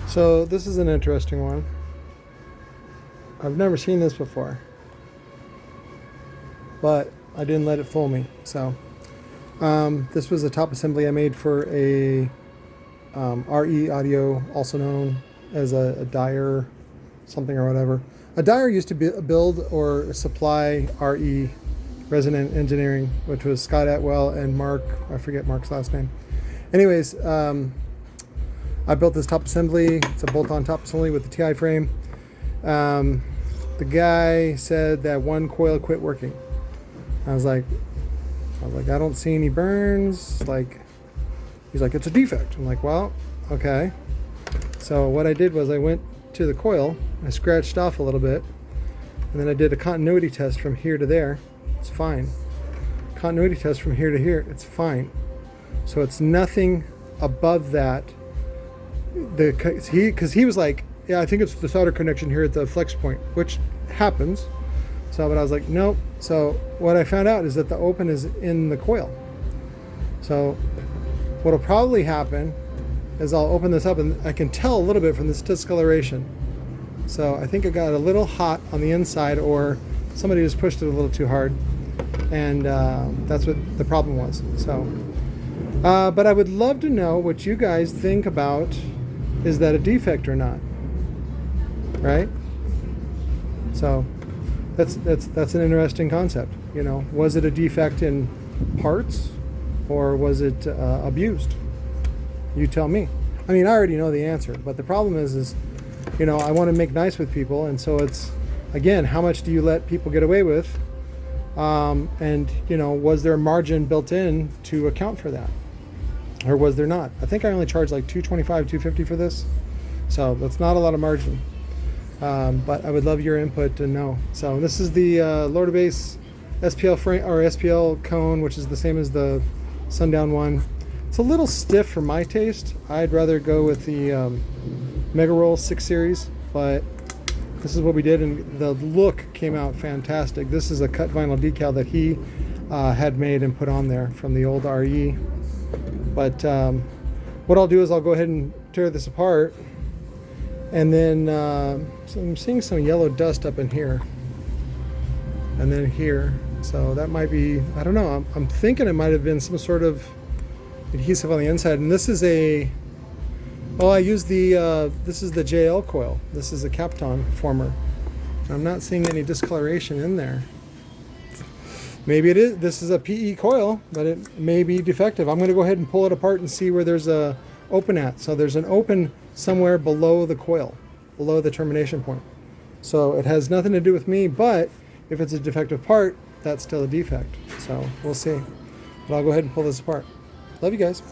So this is an interesting one. I've never seen this before, but I didn't let it fool me. So this was a top assembly I made for a RE audio, also known as a Dyer something or whatever. A Dyer used to build or supply RE, Resonant Engineering, which was Scott Atwell and Mark, I forget Mark's last name. Anyways, I built this top assembly. It's a bolt-on top assembly with the TI frame. The guy said that one coil quit working. I was like, I don't see any burns. Like, he's like, it's a defect. I'm like, well, okay. So what I did was I went to the coil, I scratched off a little bit, and then I did a continuity test from here to there. It's fine. Continuity test from here to here. It's fine. So it's nothing above that. Because he was like, yeah, I think it's the solder connection here at the flex point, which happens. So, but I was like, nope. So what I found out is that the open is in the coil. So what'll probably happen is I'll open this up and I can tell a little bit from this discoloration. So I think it got a little hot on the inside, or somebody just pushed it a little too hard, and that's what the problem was. So, but I would love to know what you guys think about, is that a defect or not, right? So that's an interesting concept. You know, was it a defect in parts, or was it abused? You tell me. I mean, I already know the answer, but the problem is, you know, I want to make nice with people, and so it's, again, how much do you let people get away with? And, you know, was there a margin built in to account for that? Or was there not? I think I only charged like $225, $250 for this. So that's not a lot of margin. But I would love your input to know. So this is the lower to base SPL frame, or SPL cone, which is the same as the Sundown one. It's a little stiff for my taste. I'd rather go with the Mega Roll 6 Series, but this is what we did, and the look came out fantastic. This is a cut vinyl decal that he had made and put on there from the old RE. But what I'll do is I'll go ahead and tear this apart, and then so I'm seeing some yellow dust up in here, and then here. So that might be, I don't know, I'm thinking it might have been some sort of adhesive on the inside. And this is a, oh, I used the, this is the JL coil. This is a Kapton former. I'm not seeing any discoloration in there. Maybe it is, this is a PE coil, but it may be defective. I'm going to go ahead and pull it apart and see where there's a open at. So there's an open somewhere below the coil, below the termination point. So it has nothing to do with me, but if it's a defective part, that's still a defect. So we'll see. But I'll go ahead and pull this apart. Love you guys.